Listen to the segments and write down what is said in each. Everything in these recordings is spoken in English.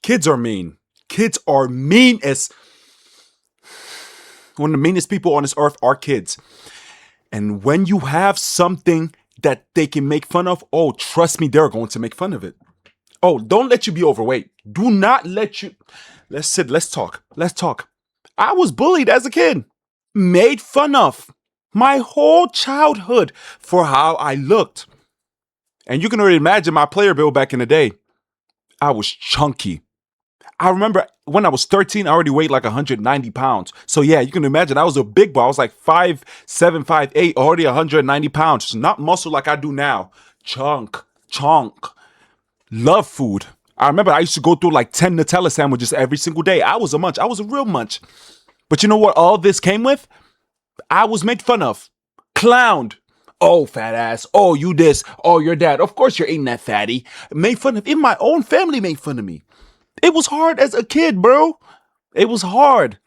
Kids are mean. Kids are mean as one of the meanest people on this earth are kids. And when you have something that they can make fun of, oh, trust me, they're going to make fun of it. Oh, don't let you be overweight. Do not let you. Let's sit. Let's talk. Let's talk. I was bullied as a kid, made fun of my whole childhood for how I looked. And you can already imagine my player build back in the day. I was chunky. I remember when I was 13, I already weighed like 190 pounds. So yeah, you can imagine I was a big boy. I was like 5'7", 5'8", already 190 pounds. Not muscle like I do now. Chunk. Love food. I remember I used to go through like 10 Nutella sandwiches every single day. I was a munch. I was a real munch. But you know what all this came with? I was made fun of. Clowned. Oh, fat ass. Oh, you this. Oh, you're that. Of course you're eating that fatty. Made fun of. Even my own family made fun of me. It was hard as a kid, bro. It was hard.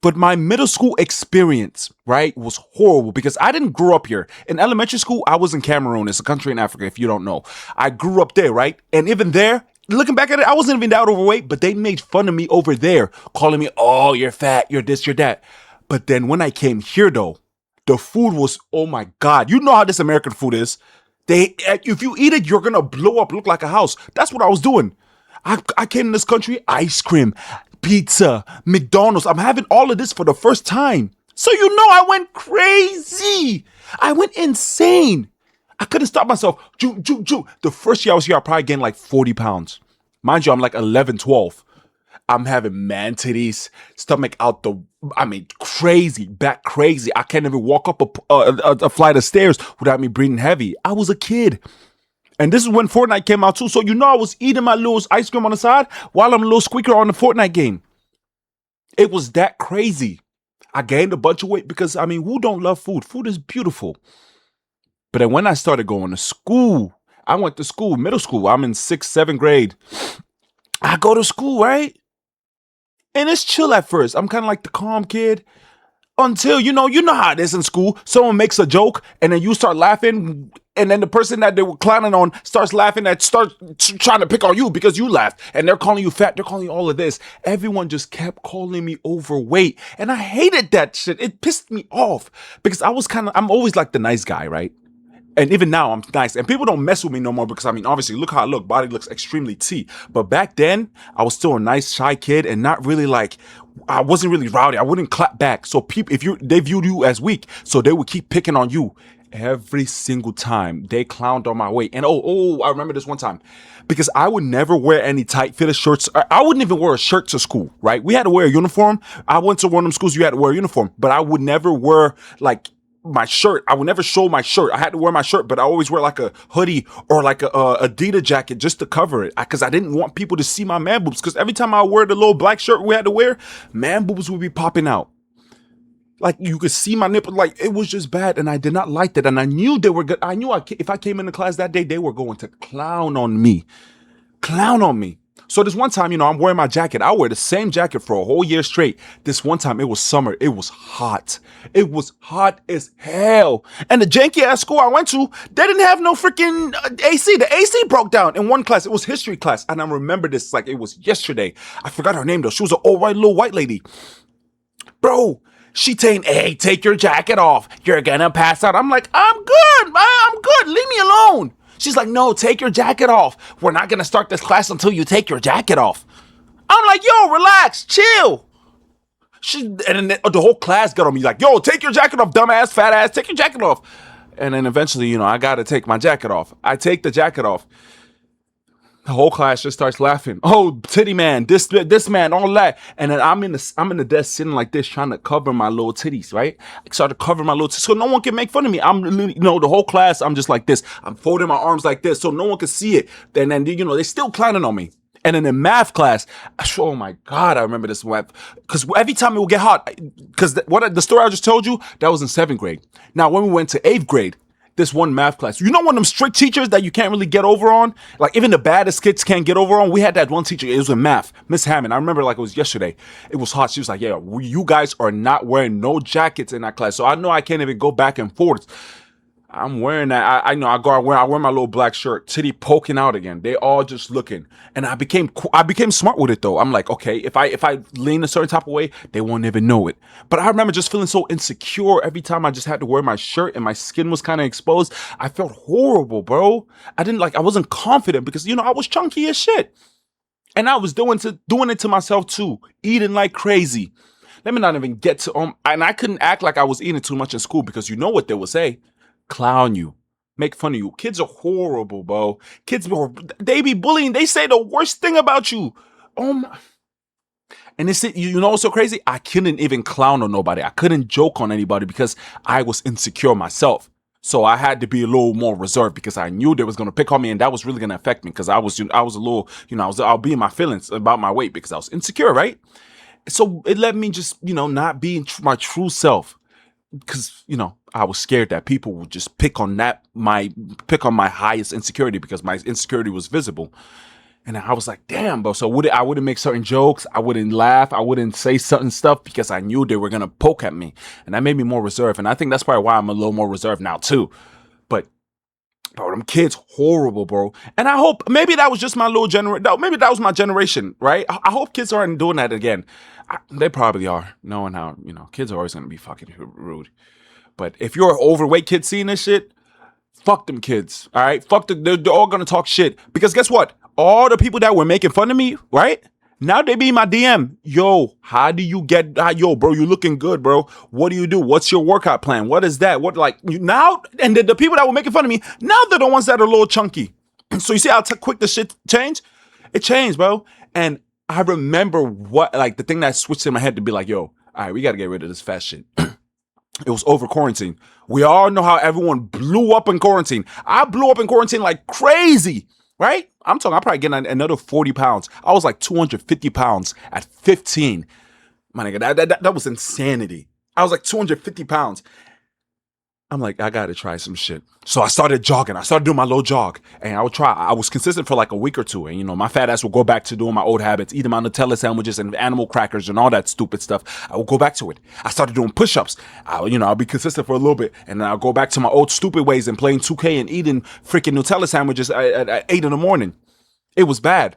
But my middle school experience, right, was horrible because I didn't grow up here. In elementary school, I was in Cameroon. It's a country in Africa, if you don't know. I grew up there, right? And even there, looking back at it, I wasn't even that overweight, but they made fun of me over there, calling me, oh, you're fat, you're this, you're that. But then when I came here, though, the food was, oh my God. You know how this American food is. If you eat it, you're going to blow up, look like a house. That's what I was doing. I came in this country, ice cream, pizza, McDonald's. I'm having all of this for the first time. So you know I went crazy. I went insane. I couldn't stop myself. The first year I was here, I probably gained like 40 pounds. Mind you, I'm like 11, 12. I'm having man titties, stomach out crazy, back crazy. I can't even walk up a flight of stairs without me breathing heavy. I was a kid. And this is when Fortnite came out too. So you know I was eating my little ice cream on the side while I'm a little squeaker on the Fortnite game. It was that crazy. I gained a bunch of weight because, who don't love food? Food is beautiful. But then when I started going to school, I went to school, middle school. I'm in 6th, 7th grade. I go to school, right? And it's chill at first. I'm kind of like the calm kid. Until, you know how it is in school. Someone makes a joke and then you start laughing. And then the person that they were clowning on starts laughing and starts trying to pick on you because you laughed. And they're calling you fat. They're calling you all of this. Everyone just kept calling me overweight. And I hated that shit. It pissed me off because I'm always like the nice guy, right? And even now, I'm nice. And people don't mess with me no more because, obviously, look how I look. Body looks extremely T. But back then, I was still a nice, shy kid and not really I wasn't really rowdy. I wouldn't clap back. So people, they viewed you as weak, so they would keep picking on you every single time. They clowned on my weight. And I remember this one time because I would never wear any tight fitted shirts. I wouldn't even wear a shirt to school, right? We had to wear a uniform. I went to one of them schools you had to wear a uniform, but I would never wear my shirt. I would never show my shirt. I had to wear my shirt, but I always wear like a hoodie or like a Adidas jacket just to cover it because I didn't want people to see my man boobs because every time I wear the little black shirt we had to wear, man boobs would be popping out. Like you could see my nipple. Like it was just bad and I did not like that. And I knew they were good. I knew if I came into class that day, they were going to clown on me. So this one time, I'm wearing my jacket. I wear the same jacket for a whole year straight. This one time, it was summer. It was hot. It was hot as hell. And the janky ass school I went to, they didn't have no freaking AC. The AC broke down in one class. It was history class. And I remember this like it was yesterday. I forgot her name though. She was an old little white lady. Bro, she saying, hey, take your jacket off. You're gonna pass out. I'm like, I'm good. I'm good. Leave me alone. She's like, no, take your jacket off. We're not going to start this class until you take your jacket off. I'm like, yo, relax, chill. And then the whole class got on me like, yo, take your jacket off, dumbass, fat ass, take your jacket off. And then eventually, I got to take my jacket off. I take the jacket off. The whole class just starts laughing. Oh, titty man, this man, all that. And then I'm in the desk sitting like this, trying to cover my little titties, right? I started covering my little titties so no one can make fun of me. I'm, the whole class, I'm just like this. I'm folding my arms like this so no one can see it. And then, they still clowning on me. And then in math class, oh my God, I remember this one. Because every time it would get hot, because the story I just told you, that was in 7th grade. Now, when we went to 8th grade, this one math class. You know one of them strict teachers that you can't really get over on? Like even the baddest kids can't get over on? We had that one teacher. It was in math. Miss Hammond. I remember like it was yesterday. It was hot. She was like, yeah, you guys are not wearing no jackets in that class. So I know I can't even go back and forth. I'm wearing that. I know. I wear my little black shirt, titty poking out again. They all just looking, and I became smart with it though. I'm like, okay, if I lean a certain type of way, they won't even know it. But I remember just feeling so insecure every time I just had to wear my shirt and my skin was kind of exposed. I felt horrible, bro. I wasn't confident because I was chunky as shit, and I was doing it to myself too, eating like crazy. Let me not even get to and I couldn't act like I was eating too much in school because you know what they would say, clown you, make fun of you. Kids are horrible, bro. They be bullying. They say the worst thing about you. Oh my. And it's you know what's so crazy? I couldn't even clown on nobody. I couldn't joke on anybody because I was insecure myself. So I had to be a little more reserved because I knew they was gonna pick on me, and that was really gonna affect me because I was a little I'll be in my feelings about my weight because I was insecure, right? So it let me just not be my true self because I was scared that people would just pick on my highest insecurity because my insecurity was visible. And I was like, damn, bro. So I wouldn't make certain jokes. I wouldn't laugh. I wouldn't say certain stuff because I knew they were gonna poke at me, and that made me more reserved. And I think that's probably why I'm a little more reserved now too. But bro, them kids horrible, bro. And I hope maybe that was just my little generation. Maybe that was my generation, right? I hope kids aren't doing that again. They probably are, knowing how kids are always gonna be fucking rude. But if you're an overweight kid seeing this shit, fuck them kids. All right, they're all gonna talk shit because guess what? All the people that were making fun of me, right? Now they be in my DM. Yo, how do you get? Yo, bro, you looking good, bro. What do you do? What's your workout plan? What is that? What like you now? And the people that were making fun of me now they're the ones that are a little chunky. So you see how quick the shit changed? It changed, bro. And I remember what like the thing that switched in my head to be like, yo, all right, we got to get rid of this fat shit. It was over quarantine. We all know how everyone blew up in quarantine. I blew up in quarantine like crazy, right? I'm probably getting another 40 pounds. I was like 250 pounds at 15. My nigga, that was insanity. I was like 250 pounds. I'm like, I gotta try some shit. So I started jogging. I started doing my low jog. And I would try. I was consistent for like a week or two. And, my fat ass would go back to doing my old habits, eating my Nutella sandwiches and animal crackers and all that stupid stuff. I would go back to it. I started doing push-ups. I'll be consistent for a little bit. And then I'll go back to my old stupid ways and playing 2K and eating freaking Nutella sandwiches at 8 in the morning. It was bad.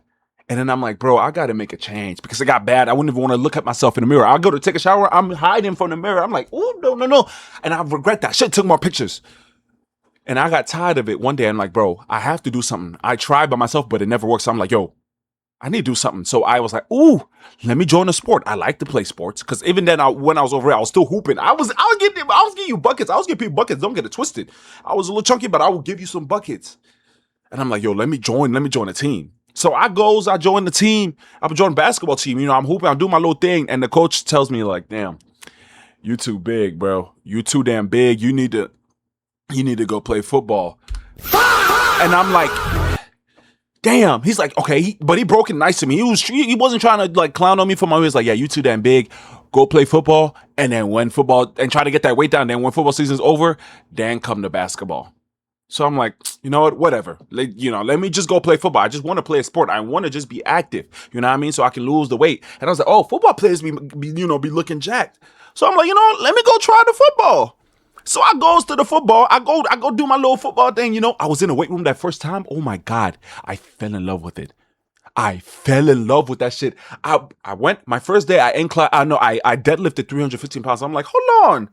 And then I'm like, bro, I gotta make a change because it got bad. I wouldn't even want to look at myself in the mirror. I'll go to take a shower. I'm hiding from the mirror. I'm like, oh, no, no, no. And I regret that. Shit, took more pictures. And I got tired of it one day. I'm like, bro, I have to do something. I tried by myself, but it never works. So I'm like, yo, I need to do something. So I was like, ooh, let me join a sport. I like to play sports. Because even then, when I was over here, I was still hooping. I was getting you buckets. I was giving people buckets. Don't get it twisted. I was a little chunky, but I would give you some buckets. And I'm like, yo, let me join a team. So I join the team. I join basketball team. I'm hooping. I'm doing my little thing. And the coach tells me like, damn, you too big, bro. You too damn big. You need to go play football. And I'm like, damn. He's like, okay, but he broke it nice to me. He wasn't trying to like clown on me for my. He was like, yeah, you too damn big. Go play football. And then when football and try to get that weight down. Then when football season's over, then come to basketball. So I'm like, you know what, whatever. Let me just go play football. I just want to play a sport. I want to just be active. You know what I mean? So I can lose the weight. And I was like, oh, football players be looking jacked. So I'm like, let me go try the football. So I goes to the football. I go do my little football thing. I was in the weight room that first time. Oh my God. I fell in love with it. I fell in love with that shit. I went my first day. I deadlifted 315 pounds. I'm like, hold on.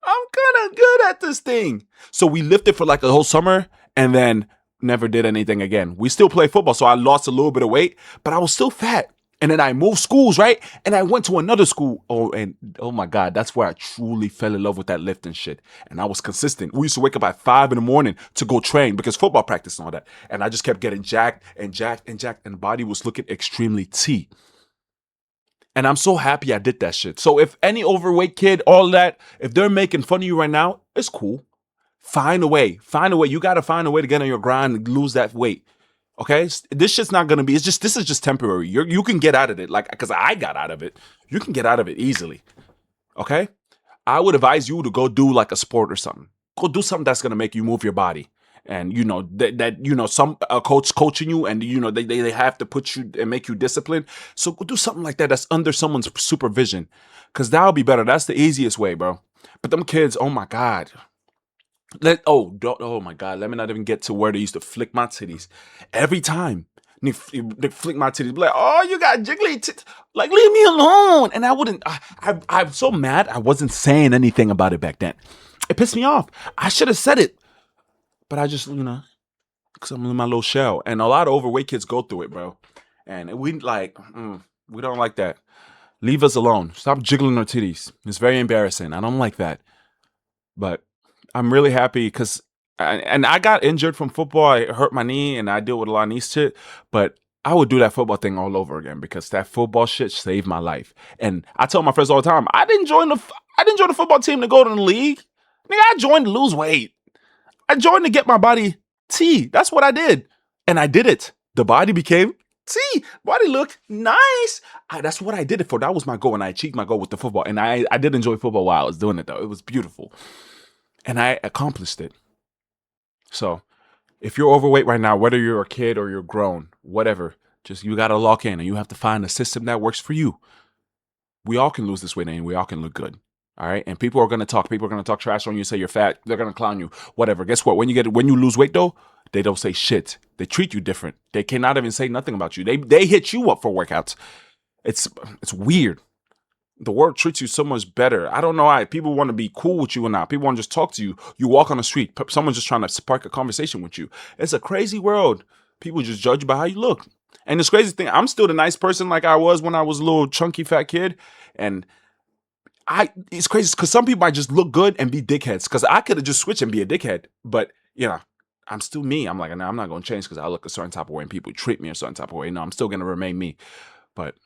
I'm kind of good at this thing. So we lifted for like a whole summer and then never did anything again. We still play football. So I lost a little bit of weight, but I was still fat. And then I moved schools, right? And I went to another school. Oh my God, that's where I truly fell in love with that lifting shit. And I was consistent. We used to wake up at 5 in the morning to go train because football practice and all that. And I just kept getting jacked and jacked and jacked. And the body was looking extremely T. And I'm so happy I did that shit. So if any overweight kid, all that, if they're making fun of you right now, it's cool. Find a way. You got to find a way to get on your grind and lose that weight. Okay? This shit's not going to be, this is just temporary. You can get out of it. Like, because I got out of it. You can get out of it easily. Okay? I would advise you to go do like a sport or something. Go do something that's going to make you move your body. And some coach coaching you, and they have to put you and make you disciplined. So go do something like that that's under someone's supervision, because that'll be better. That's the easiest way, bro. But them kids, oh my God, Oh my god, let me not even get to where they used to flick my titties. Every time they flick my titties, be like, oh, you got jiggly titties. Like, leave me alone. And I wouldn't, I'm so mad I wasn't saying anything about it back then. It pissed me off. I should have said it. But I just, because I'm in my little shell. And a lot of overweight kids go through it, bro. And we don't like that. Leave us alone. Stop jiggling our titties. It's very embarrassing. I don't like that. But I'm really happy because, and I got injured from football. I hurt my knee and I deal with a lot of knee shit. But I would do that football thing all over again because that football shit saved my life. And I tell my friends all the time, I didn't join the football team to go to the league. Nigga, I joined to lose weight. I joined to get my body T. That's what I did. And I did it. The body became T. Body looked nice. That's what I did it for. That was my goal. And I achieved my goal with the football. And I did enjoy football while I was doing it, though. It was beautiful. And I accomplished it. So if you're overweight right now, whether you're a kid or you're grown, whatever, just you got to lock in and you have to find a system that works for you. We all can lose this weight and we all can look good. All right. And people are going to talk. People are going to talk trash on you, say you're fat. They're going to clown you. Whatever. Guess what? When you lose weight, though, they don't say shit. They treat you different. They cannot even say nothing about you. They hit you up for workouts. It's weird. The world treats you so much better. I don't know why. People want to be cool with you or not. People want to just talk to you. You walk on the street. Someone's just trying to spark a conversation with you. It's a crazy world. People just judge you by how you look. And this crazy thing, I'm still the nice person like I was when I was a little chunky fat kid. And it's crazy because some people might just look good and be dickheads. Because I could have just switched and be a dickhead. But, I'm still me. I'm like, nah, I'm not going to change because I look a certain type of way and people treat me a certain type of way. No, I'm still going to remain me. But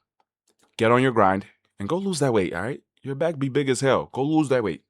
get on your grind and go lose that weight, all right? Your back be big as hell. Go lose that weight.